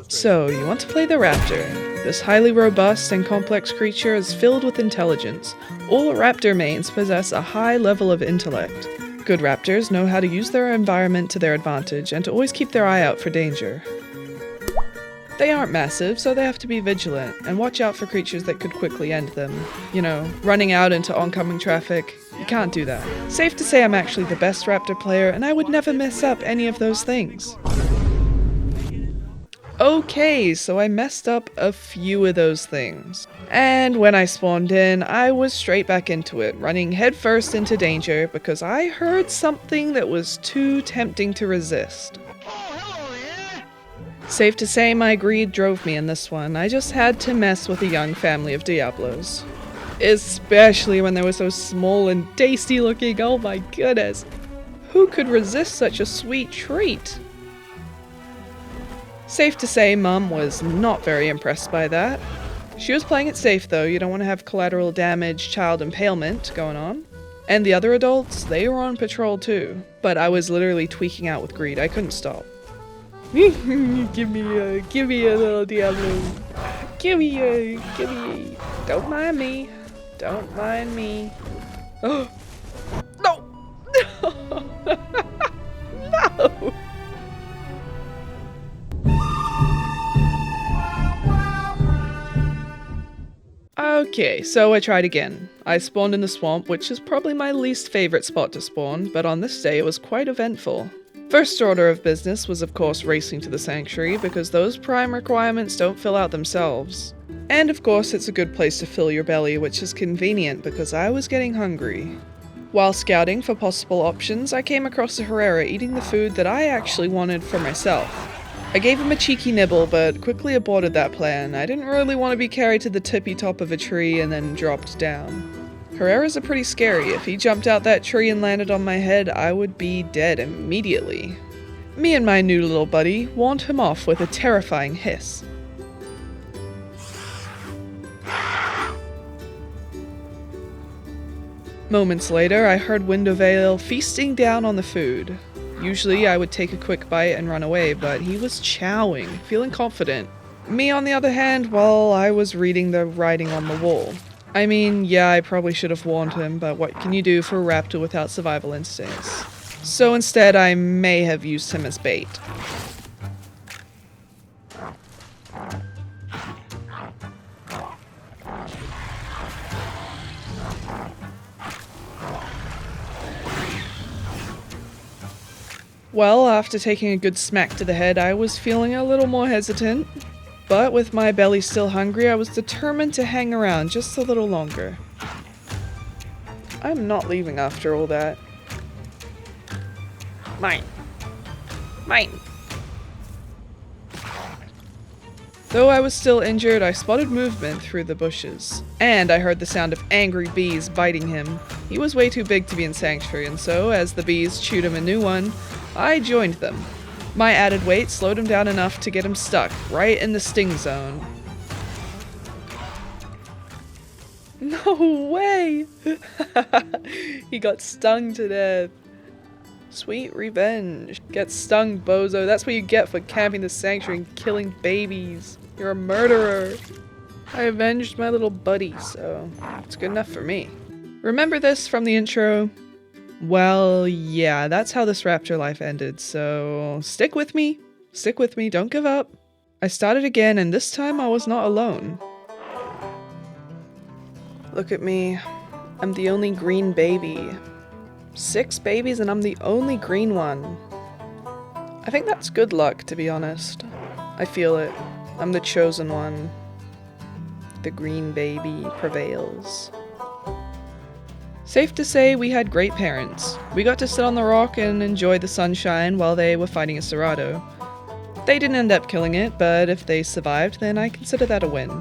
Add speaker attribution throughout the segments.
Speaker 1: So, you want to play the Raptor. This highly robust and complex creature is filled with intelligence. All Raptor mains possess a high level of intellect. Good Raptors know how to use their environment to their advantage and to always keep their eye out for danger. They aren't massive, so they have to be vigilant and watch out for creatures that could quickly end them. You know, running out into oncoming traffic. You can't do that. Safe to say I'm actually the best Raptor player, and I would never mess up any of those things. Okay, so I messed up a few of those things. And when I spawned in, I was straight back into it, running headfirst into danger because I heard something that was too tempting to resist. Safe to say my greed drove me in this one. I just had to mess with a young family of Diablos. Especially when they were so small and tasty looking, oh my goodness. Who could resist such a sweet treat? Safe to say Mum was not very impressed by that. She was playing it safe though, you don't want to have collateral damage, child impalement going on. And the other adults, they were on patrol too. But I was literally tweaking out with greed, I couldn't stop. give me a little Diablo. Give me. Don't mind me. Don't mind me. Oh. No! No! Okay, so I tried again. I spawned in the swamp, which is probably my least favorite spot to spawn, but on this day it was quite eventful. First order of business was of course racing to the sanctuary, because those prime requirements don't fill out themselves. And of course it's a good place to fill your belly, which is convenient because I was getting hungry. While scouting for possible options, I came across a Herrera eating the food that I actually wanted for myself. I gave him a cheeky nibble, but quickly aborted that plan. I didn't really want to be carried to the tippy top of a tree and then dropped down. Herreras are pretty scary. If he jumped out that tree and landed on my head, I would be dead immediately. Me and my new little buddy warned him off with a terrifying hiss. Moments later, I heard Windowvale feasting down on the food. Usually I would take a quick bite and run away, but he was chowing, feeling confident. Me, on the other hand, well, I was reading the writing on the wall. I mean, yeah, I probably should have warned him, but what can you do for a raptor without survival instincts? So instead, I may have used him as bait. Well, after taking a good smack to the head, I was feeling a little more hesitant. But with my belly still hungry, I was determined to hang around just a little longer. I'm not leaving after all that. Mine. Mine. Though I was still injured, I spotted movement through the bushes. And I heard the sound of angry bees biting him. He was way too big to be in Sanctuary, and so, as the bees chewed him a new one, I joined them. My added weight slowed him down enough to get him stuck, right in the sting zone. No way! He got stung to death. Sweet revenge. Get stung, bozo. That's what you get for camping the sanctuary and killing babies. You're a murderer. I avenged my little buddy, so it's good enough for me. Remember this from the intro? Well, yeah, that's how this raptor life ended, so stick with me, don't give up. I started again, and this time I was not alone. Look at me, I'm the only green baby. 6 babies and I'm the only green one. I think that's good luck, to be honest. I feel it. I'm the chosen one. The green baby prevails. Safe to say we had great parents. We got to sit on the rock and enjoy the sunshine while they were fighting a Cerrado. They didn't end up killing it, but if they survived, then I consider that a win.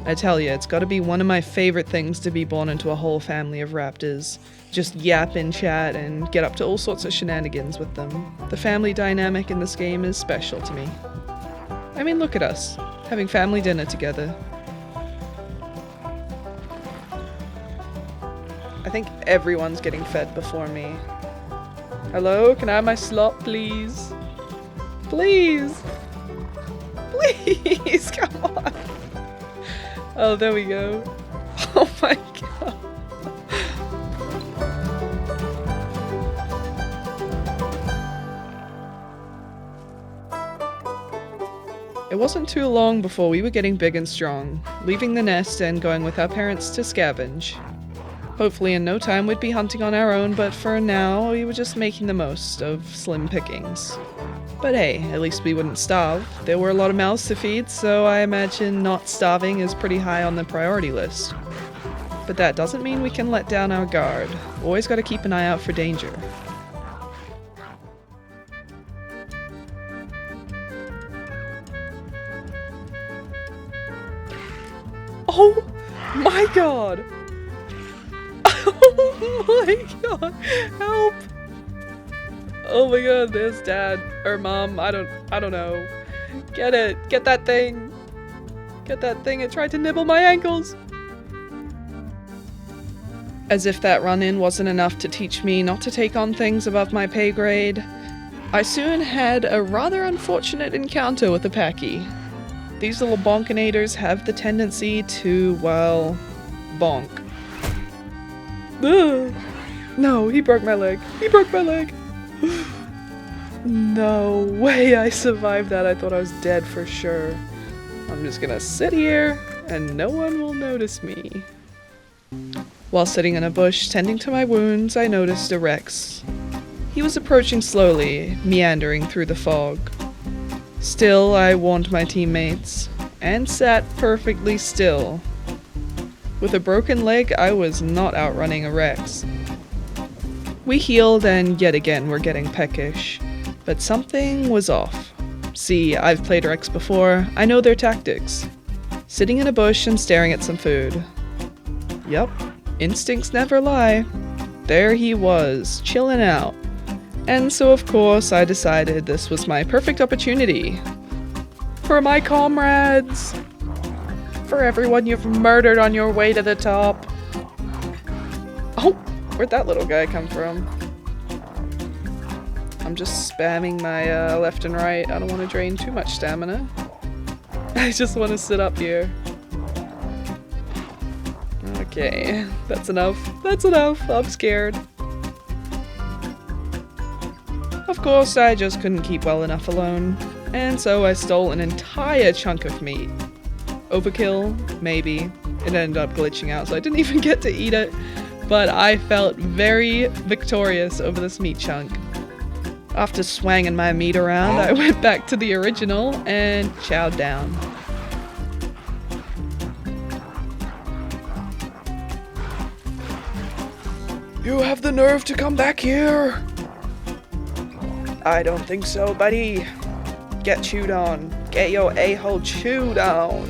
Speaker 1: I tell you, it's gotta be one of my favorite things to be born into a whole family of raptors. Just yap and chat and get up to all sorts of shenanigans with them. The family dynamic in this game is special to me. I mean, look at us, having family dinner together. I think everyone's getting fed before me. Hello, can I have my slot, please? Please! Please, come on. Oh, there we go. Oh my god. It wasn't too long before we were getting big and strong, leaving the nest and going with our parents to scavenge. Hopefully in no time we'd be hunting on our own, but for now we were just making the most of slim pickings. But hey, at least we wouldn't starve. There were a lot of mouths to feed, so I imagine not starving is pretty high on the priority list. But that doesn't mean we can let down our guard. Always gotta keep an eye out for danger. Oh my god! Oh my god! Help! Oh my god, there's dad or mom. I don't know. Get it! Get that thing! Get that thing! It tried to nibble my ankles! As if that run-in wasn't enough to teach me not to take on things above my pay grade, I soon had a rather unfortunate encounter with a Packy. These little bonkinators have the tendency to, well, bonk. Ugh. No, he broke my leg. He broke my leg. No way I survived that. I thought I was dead for sure. I'm just gonna sit here and no one will notice me. While sitting in a bush tending to my wounds, I noticed a Rex. He was approaching slowly, meandering through the fog. Still, I warned my teammates, and sat perfectly still. With a broken leg, I was not outrunning a Rex. We healed, and yet again we're getting peckish. But something was off. See, I've played Rex before, I know their tactics. Sitting in a bush and staring at some food. Yup, instincts never lie. There he was, chilling out. And so of course I decided this was my perfect opportunity. For my comrades! For everyone you've murdered on your way to the top. Oh, where'd that little guy come from? I'm just spamming my left and right. I don't want to drain too much stamina. I just want to sit up here. Okay, that's enough. That's enough. I'm scared. Of course, I just couldn't keep well enough alone, and so I stole an entire chunk of meat. Overkill? Maybe. It ended up glitching out, so I didn't even get to eat it, but I felt very victorious over this meat chunk. After swanging my meat around, I went back to the original and chowed down. You have the nerve to come back here! I don't think so, buddy. Get chewed on. Get your a-hole chewed on.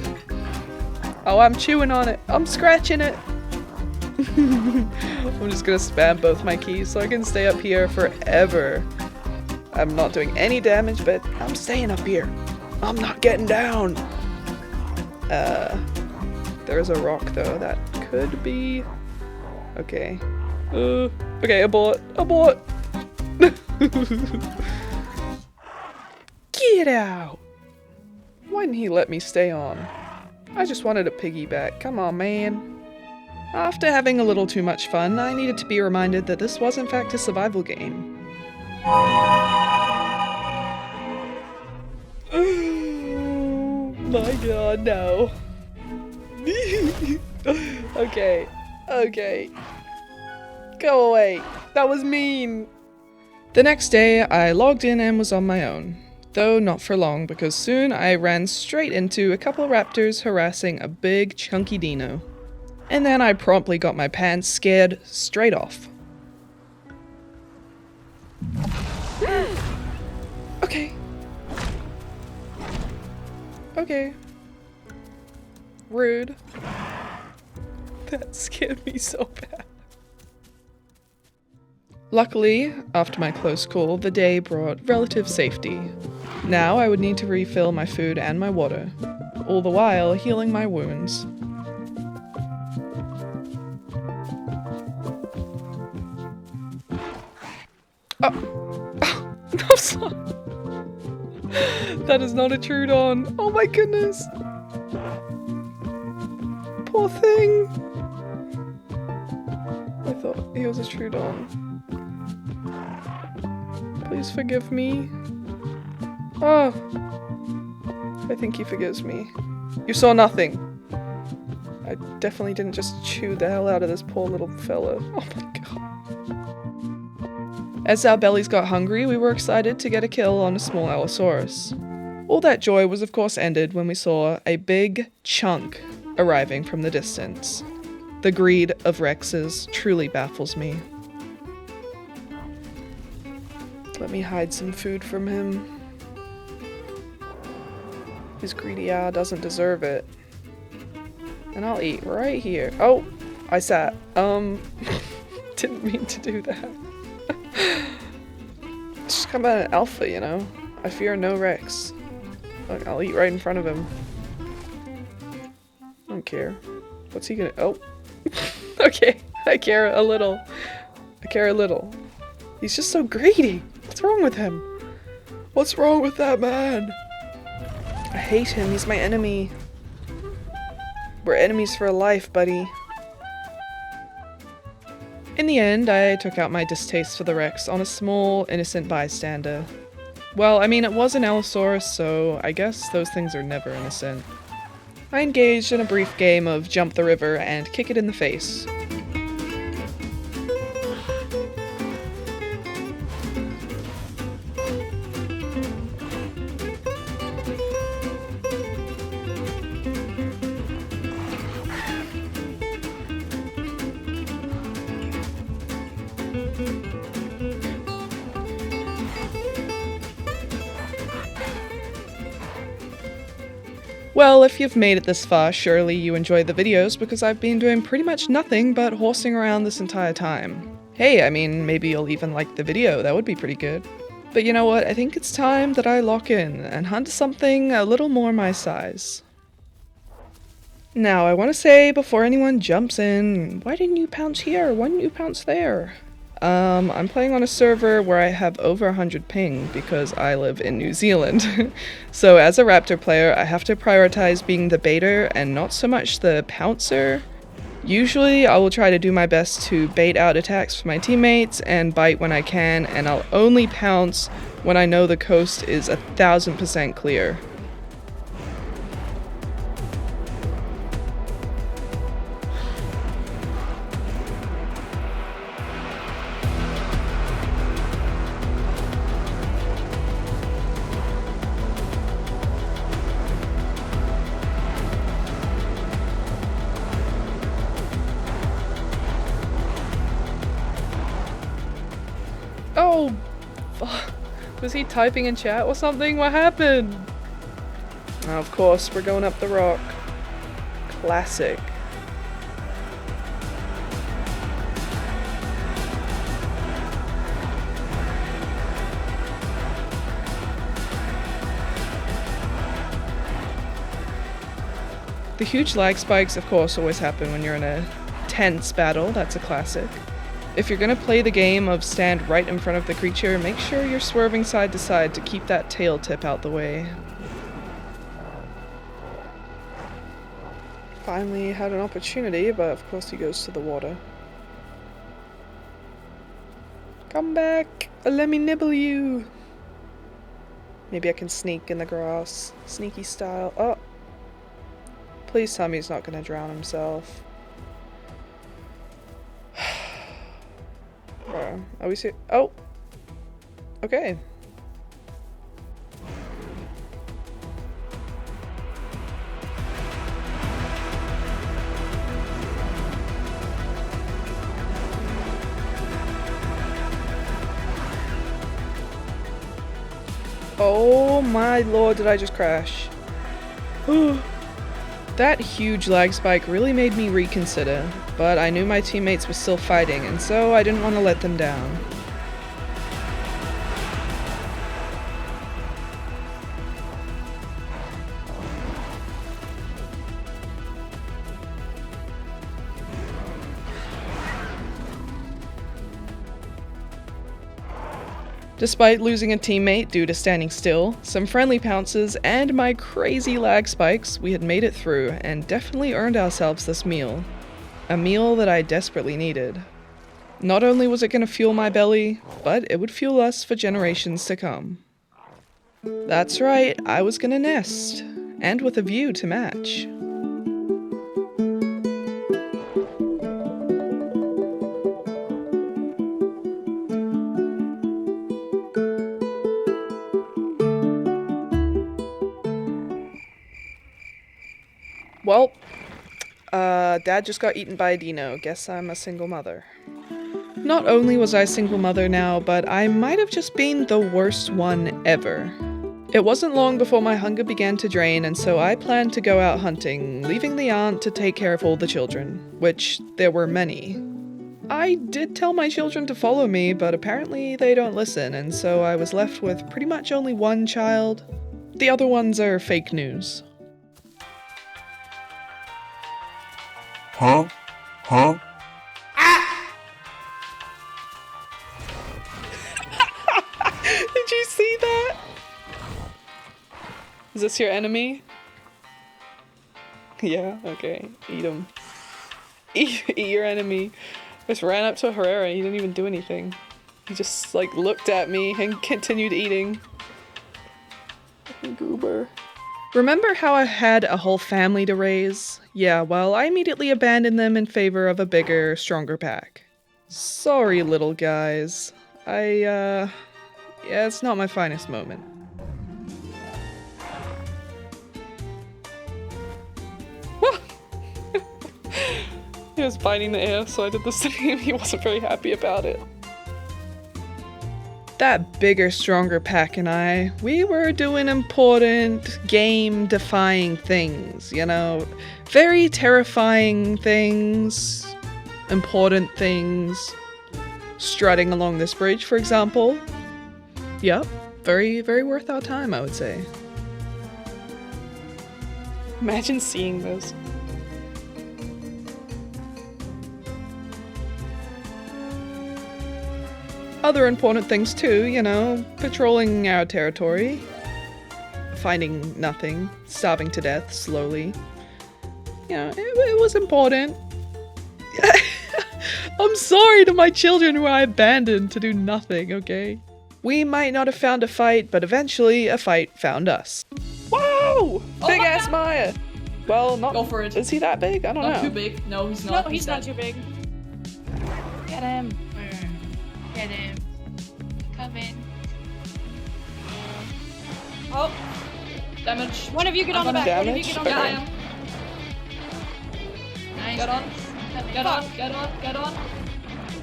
Speaker 1: Oh, I'm chewing on it. I'm scratching it. I'm just gonna spam both my keys so I can stay up here forever. I'm not doing any damage, but I'm staying up here. I'm not getting down. There's a rock though. That could be... Okay. Okay, abort. Abort. Get out! Why didn't he let me stay on? I just wanted a piggyback. Come on, man. After having a little too much fun, I needed to be reminded that this was in fact a survival game. Oh my god, no. Okay. Okay. Go away. That was mean. The next day, I logged in and was on my own. Though not for long, because soon I ran straight into a couple of raptors harassing a big, chunky dino. And then I promptly got my pants scared straight off. Okay. Okay. Rude. That scared me so bad. Luckily, after my close call, the day brought relative safety. Now I would need to refill my food and my water, all the while healing my wounds. Oh! No, That is not a Troodon. Oh my goodness. Poor thing. I thought he was a Troodon. Please forgive me. Oh. I think he forgives me. You saw nothing. I definitely didn't just chew the hell out of this poor little fella. Oh my god. As our bellies got hungry, we were excited to get a kill on a small Allosaurus. All that joy was of course ended when we saw a big chunk arriving from the distance. The greed of Rexes truly baffles me. Let me hide some food from him. His greedy eye doesn't deserve it. And I'll eat right here. Oh, I sat. Didn't mean to do that. It's just kind of an alpha, you know? I fear no Rex. Look, I'll eat right in front of him. I don't care. What's he gonna- oh. Okay, I care a little. I care a little. He's just so greedy. What's wrong with him? What's wrong with that man? I hate him, he's my enemy. We're enemies for life, buddy. In the end, I took out my distaste for the Rex on a small, innocent bystander. Well, I mean, it was an Allosaurus, so I guess those things are never innocent. I engaged in a brief game of jump the river and kick it in the face. Well, if you've made it this far, surely you enjoy the videos because I've been doing pretty much nothing but horsing around this entire time. Hey, I mean, maybe you'll even like the video, that would be pretty good. But you know what, I think it's time that I lock in and hunt something a little more my size. Now, I want to say before anyone jumps in, why didn't you pounce here? Why didn't you pounce there? I'm playing on a server where I have over 100 ping because I live in New Zealand. So as a Raptor player, I have to prioritize being the baiter and not so much the pouncer. Usually I will try to do my best to bait out attacks for my teammates and bite when I can, and I'll only pounce when I know the coast is 1000% clear. Oh, was he typing in chat or something? What happened? Oh, of course, we're going up the rock. Classic. The huge lag spikes, of course, always happen when you're in a tense battle. That's a classic. If you're gonna play the game of stand right in front of the creature, make sure you're swerving side to side to keep that tail tip out the way. Finally had an opportunity, but of course he goes to the water. Come back! Let me nibble you! Maybe I can sneak in the grass. Sneaky style. Oh! Please tell me he's not gonna drown himself. Are we see? Oh! Okay. Oh my lord, did I just crash? That huge lag spike really made me reconsider, but I knew my teammates were still fighting, and so I didn't want to let them down. Despite losing a teammate due to standing still, some friendly pounces, and my crazy lag spikes, we had made it through and definitely earned ourselves this meal. A meal that I desperately needed. Not only was it going to fuel my belly, but it would fuel us for generations to come. That's right, I was going to nest, and with a view to match. Well, Dad just got eaten by a dino. Guess I'm a single mother. Not only was I a single mother now, but I might have just been the worst one ever. It wasn't long before my hunger began to drain, and so I planned to go out hunting, leaving the aunt to take care of all the children, which there were many. I did tell my children to follow me, but apparently they don't listen, and so I was left with pretty much only one child. The other ones are fake news.
Speaker 2: Huh?
Speaker 1: Did you see that? Is this your enemy? Yeah, okay. Eat him. Eat your enemy. I just ran up to Herrera, he didn't even do anything. He just, like, looked at me and continued eating. Fucking goober. Remember how I had a whole family to raise? Yeah, well, I immediately abandoned them in favor of a bigger, stronger pack. Sorry, little guys. Yeah, it's not my finest moment. He was biting the air, so I did the same. He wasn't very happy about it. That bigger, stronger pack and I, we were doing important, game-defying things, you know? Very terrifying things, important things. Strutting along this bridge, for example. Yep, very, very worth our time, I would say. Imagine seeing this. Other important things too, you know, patrolling our territory, finding nothing, starving to death slowly. You know, it was important. I'm sorry to my children who I abandoned to do nothing, okay? We might not have found a fight, but eventually a fight found us. Whoa! Big ass Maya! Well, not-
Speaker 3: Go for it.
Speaker 1: Is he that big? I don't know.
Speaker 3: Not too big. No, he's not.
Speaker 4: No, he's not too big.
Speaker 5: Get him. Get him. Come in.
Speaker 4: Oh,
Speaker 3: Damage.
Speaker 4: one of you get on the back. One of you get on the
Speaker 3: Yeah, I
Speaker 4: back.
Speaker 3: am.
Speaker 5: Nice.
Speaker 3: Get on.
Speaker 5: Come
Speaker 3: Get on. Get on. Get on.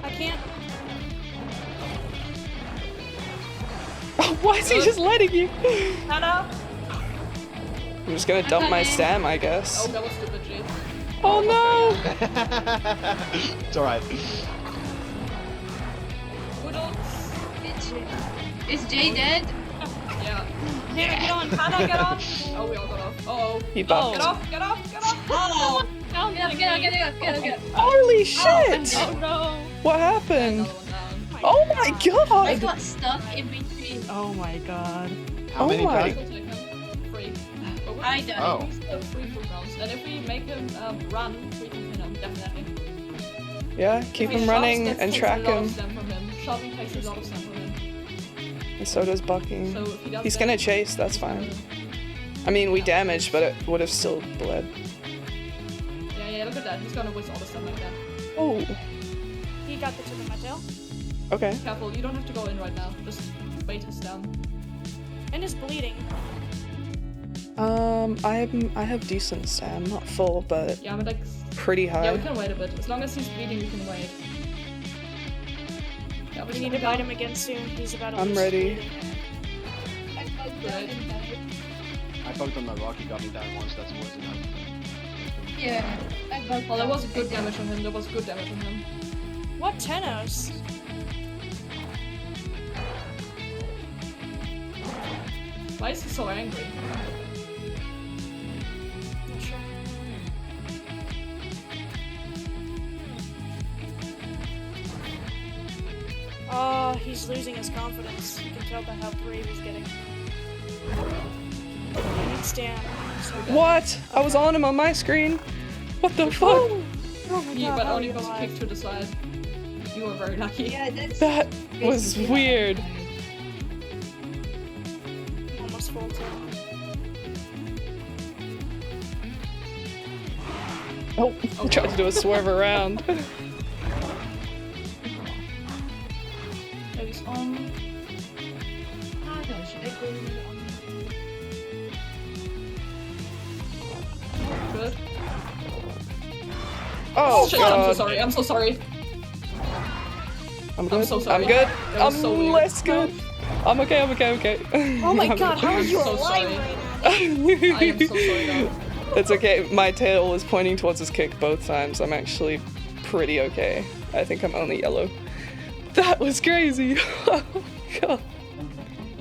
Speaker 4: I can't.
Speaker 1: Why is he just letting you?
Speaker 4: No, no.
Speaker 1: I'm just gonna dump my stam, I guess.
Speaker 3: Oh, that was stupid, G.
Speaker 1: Oh no!
Speaker 2: It's alright.
Speaker 5: Is Jay dead?
Speaker 3: Yeah.
Speaker 4: Hannah, get on. Hannah, get on.
Speaker 3: Oh, we all got off. Uh-oh.
Speaker 1: He
Speaker 3: Oh,
Speaker 1: buffed.
Speaker 3: get off. Get off. Get off.
Speaker 4: Oh,
Speaker 5: Get on, get on.
Speaker 1: Holy shit!
Speaker 4: oh no.
Speaker 1: What happened?
Speaker 3: Another one down.
Speaker 1: Oh my
Speaker 5: I
Speaker 1: god!
Speaker 5: got stuck in between.
Speaker 4: Oh my god.
Speaker 2: How
Speaker 1: Oh
Speaker 2: many
Speaker 1: my-
Speaker 2: fighting?
Speaker 3: We'll take him. Free. But we
Speaker 5: I
Speaker 3: have
Speaker 5: died.
Speaker 2: Oh.
Speaker 3: free food rounds. And if we make him run, we can pin him, definitely.
Speaker 1: Yeah, keep
Speaker 3: If he
Speaker 1: him
Speaker 3: shoves,
Speaker 1: running
Speaker 3: that
Speaker 1: and
Speaker 3: takes
Speaker 1: track
Speaker 3: a lot of
Speaker 1: him.
Speaker 3: stamina from him. Shoving takes a lot of stamina from him.
Speaker 1: And so does bucking.
Speaker 3: So if he does
Speaker 1: He's
Speaker 3: that,
Speaker 1: gonna chase, that's fine. I mean, we damaged, but it would have still bled.
Speaker 3: Yeah, look at that. He's gonna waste all the stuff like that.
Speaker 1: Oh,
Speaker 4: He got the tip of my tail.
Speaker 1: okay.
Speaker 3: Careful, you don't have to go in right now. Just wait his down.
Speaker 4: And is bleeding.
Speaker 1: I have decent stam, not full, but
Speaker 3: Yeah, but like,
Speaker 1: pretty
Speaker 3: yeah,
Speaker 1: high.
Speaker 3: we can wait a bit. As long as he's bleeding, we can wait. Yeah,
Speaker 4: We need to bite him again soon. He's about to
Speaker 1: I'm
Speaker 4: lose
Speaker 1: ready.
Speaker 4: bleeding.
Speaker 3: Great.
Speaker 2: I poked on the rock, he got me down once, that's worth enough.
Speaker 5: Yeah.
Speaker 3: Well, there was good damage on him. There was good damage on him.
Speaker 4: What Tenos?
Speaker 3: Why is he so angry?
Speaker 4: Not sure. he's losing his confidence. You can tell by how brave he's getting. He needs stamina. So
Speaker 1: What? I was on him on my screen. What the fuck?
Speaker 4: Oh my
Speaker 3: You
Speaker 4: god,
Speaker 3: but
Speaker 4: how
Speaker 3: only
Speaker 4: are you
Speaker 3: got
Speaker 4: alive?
Speaker 3: kicked to the side. You were very lucky.
Speaker 5: Yeah, that's
Speaker 1: That was weird.
Speaker 4: Almost full tilt.
Speaker 1: Oh, I tried to do a swerve around.
Speaker 3: Maybe it's on.
Speaker 5: Ah, no, should I go on?
Speaker 3: Good.
Speaker 1: Oh
Speaker 3: Shit, I'm so
Speaker 1: god.
Speaker 3: sorry. I'm so sorry.
Speaker 1: I'm good.
Speaker 3: so sorry.
Speaker 1: I'm good.
Speaker 3: That was
Speaker 1: I'm
Speaker 3: so weird.
Speaker 1: less good. I'm okay. I'm okay. I'm okay.
Speaker 4: Oh my god, how are
Speaker 3: I'm
Speaker 4: you
Speaker 3: so
Speaker 4: alive
Speaker 3: sorry.
Speaker 4: right now?
Speaker 3: I am so sorry now.
Speaker 1: It's okay. My tail was pointing towards his kick both times. I'm actually pretty okay. I think I'm only yellow. That was crazy. Oh god.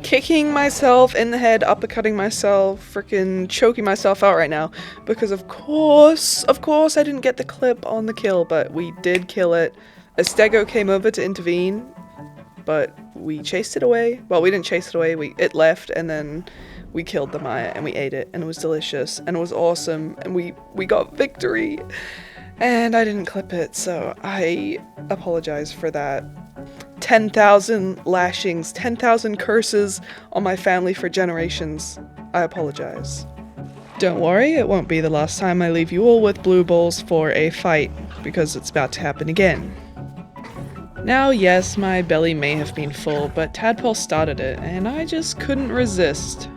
Speaker 1: Kicking myself in the head, uppercutting myself, freaking choking myself out right now because of course I didn't get the clip on the kill, but we did kill it. Estego came over to intervene, but we chased it away. Well, we didn't chase it away. It left, and then we killed the Maya and we ate it, and it was delicious and it was awesome, and we got victory. And I didn't clip it, so I apologize for that. 10,000 lashings, 10,000 curses on my family for generations. I apologize. Don't worry, it won't be the last time I leave you all with blue balls for a fight, because it's about to happen again. Now, yes, my belly may have been full, but Tadpole started it, and I just couldn't resist.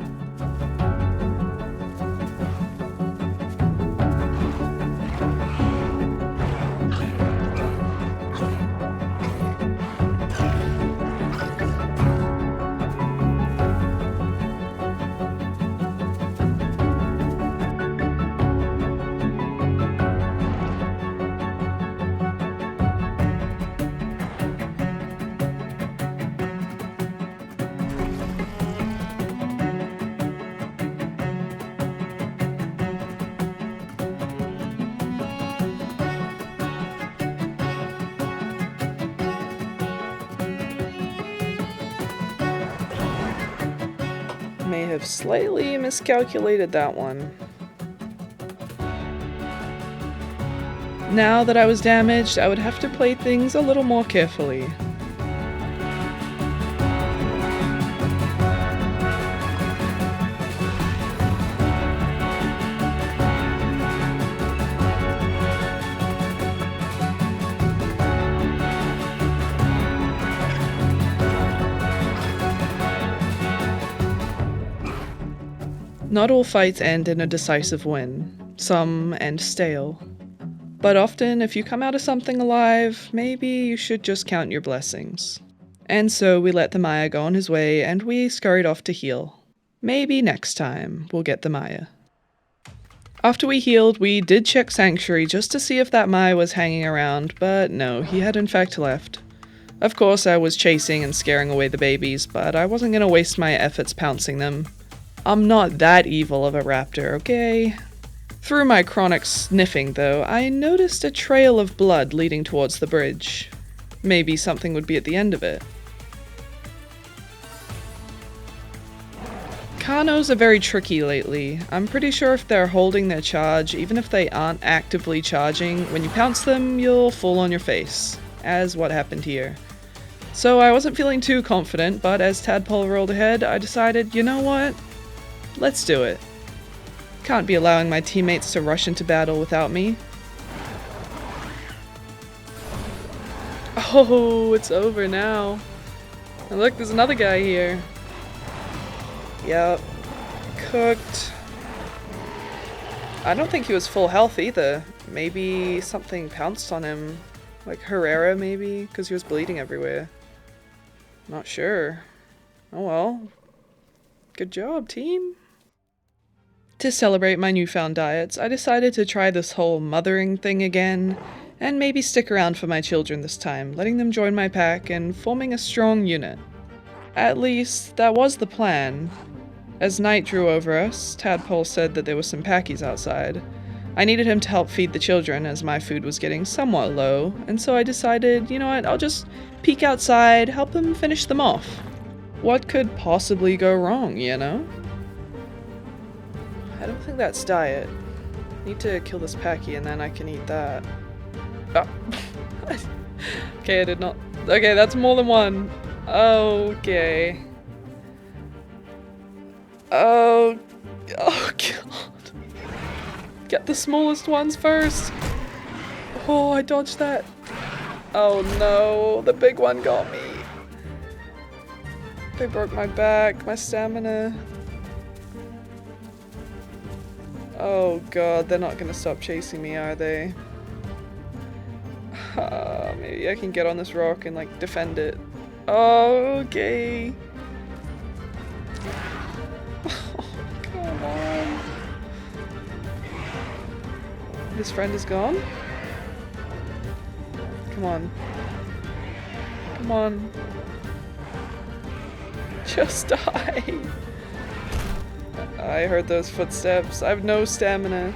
Speaker 1: May have slightly miscalculated that one. Now that I was damaged, I would have to play things a little more carefully. Not all fights end in a decisive win. Some end stale. But often, if you come out of something alive, maybe you should just count your blessings. And so we let the Maya go on his way, and we scurried off to heal. Maybe next time we'll get the Maya. After we healed, we did check Sanctuary just to see if that Maya was hanging around, but no, he had in fact left. Of course, I was chasing and scaring away the babies, but I wasn't gonna waste my efforts pouncing them. I'm not that evil of a raptor, okay? Through my chronic sniffing, though, I noticed a trail of blood leading towards the bridge. Maybe something would be at the end of it. Carnos are very tricky lately. I'm pretty sure if they're holding their charge, even if they aren't actively charging, when you pounce them, you'll fall on your face, as what happened here. So I wasn't feeling too confident, but as Tadpole rolled ahead, I decided, you know what? Let's do it. Can't be allowing my teammates to rush into battle without me. Oh, it's over now. And look, there's another guy here. Yep. Cooked. I don't think he was full health either. Maybe something pounced on him. Like Herrera, maybe? Because he was bleeding everywhere. Not sure. Oh well. Good job, team. To celebrate my newfound diets, I decided to try this whole mothering thing again, and maybe stick around for my children this time, letting them join my pack and forming a strong unit. At least, that was the plan. As night drew over us, Tadpole said that there were some packies outside. I needed him to help feed the children as my food was getting somewhat low, and so I decided, you know what, I'll just peek outside, help him finish them off. What could possibly go wrong, you know? I don't think that's diet. Need to kill this Packy and then I can eat that. Oh. Okay, I did not. Okay, that's more than one. Okay. Oh god. Get the smallest ones first. Oh, I dodged that. Oh no, the big one got me. They broke my back, my stamina. Oh god, they're not gonna stop chasing me, are they? Maybe I can get on this rock and like defend it. Oh, okay. Oh, come on. His friend is gone? Come on. Come on. Just die. I heard those footsteps. I have no stamina.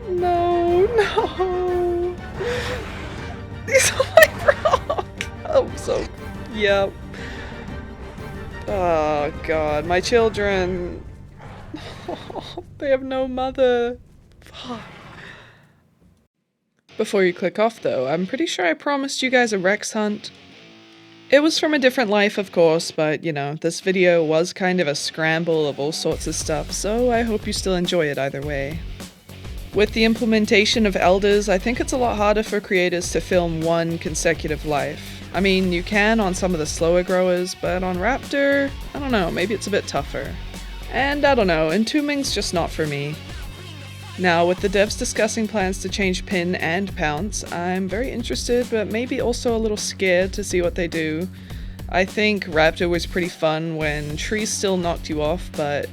Speaker 1: No, no. He's on my rock. Oh, so, yep. Oh god, my children. Oh, they have no mother. Fuck. Before you click off though, I'm pretty sure I promised you guys a Rex hunt. It was from a different life, of course, but you know, this video was kind of a scramble of all sorts of stuff, so I hope you still enjoy it either way. With the implementation of elders, I think it's a lot harder for creators to film one consecutive life. I mean, you can on some of the slower growers, but on Raptor, I don't know, maybe it's a bit tougher. And I don't know, entombing's just not for me. Now, with the devs discussing plans to change pin and pounce, I'm very interested, but maybe also a little scared to see what they do. I think Raptor was pretty fun when trees still knocked you off, but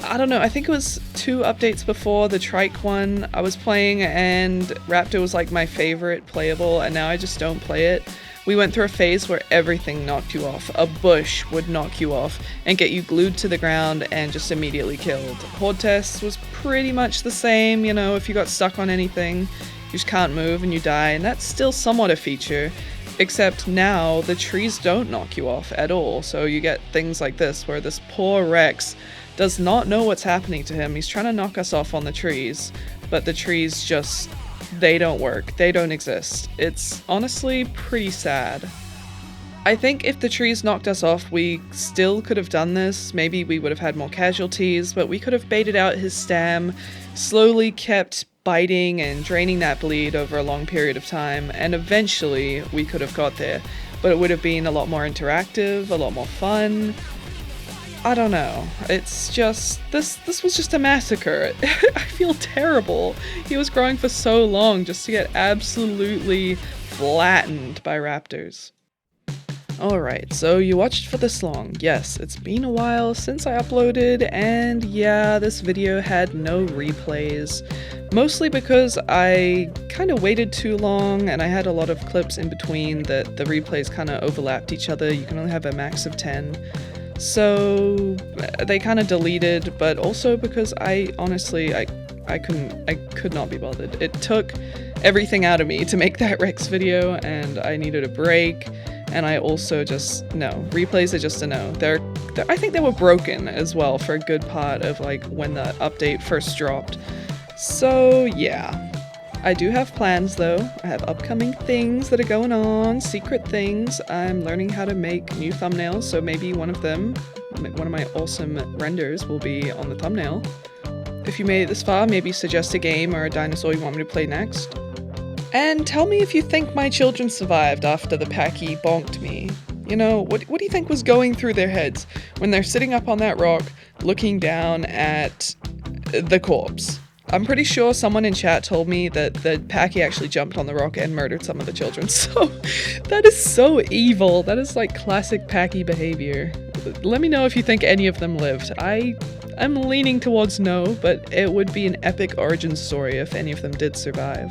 Speaker 1: I don't know, I think it was 2 updates before the trike one I was playing, and Raptor was like my favorite playable, and now I just don't play it. We went through a phase where everything knocked you off. A bush would knock you off and get you glued to the ground and just immediately killed. Horde test was pretty much the same, you know, if you got stuck on anything, you just can't move and you die, and that's still somewhat a feature. Except now, the trees don't knock you off at all, so you get things like this, where this poor Rex does not know what's happening to him. He's trying to knock us off on the trees, but the trees just, they don't work. They don't exist. It's honestly pretty sad. I think if the trees knocked us off, we still could have done this. Maybe we would have had more casualties, but we could have baited out his stam, slowly kept biting and draining that bleed over a long period of time, and eventually we could have got there. But it would have been a lot more interactive, a lot more fun. I don't know. It's just, this was just a massacre. I feel terrible. He was growing for so long just to get absolutely flattened by raptors. Alright, so you watched for this long. Yes, it's been a while since I uploaded, and yeah, this video had no replays. Mostly because I kind of waited too long, and I had a lot of clips in between that the replays kind of overlapped each other. You can only have a max of 10. So they kind of deleted, but also because I honestly, I could not be bothered. It took everything out of me to make that Rex video, and I needed a break. And I also just, no, replays are just a no. I think they were broken as well for a good part of like when the update first dropped. So yeah. I do have plans though. I have upcoming things that are going on, secret things. I'm learning how to make new thumbnails, so maybe one of my awesome renders will be on the thumbnail. If you made it this far, maybe suggest a game or a dinosaur you want me to play next. And tell me if you think my children survived after the Packy bonked me. You know, what do you think was going through their heads when they're sitting up on that rock looking down at the corpse? I'm pretty sure someone in chat told me that the Packy actually jumped on the rock and murdered some of the children, so that is so evil. That is like classic Packy behavior. Let me know if you think any of them lived. I'm leaning towards no, but it would be an epic origin story if any of them did survive.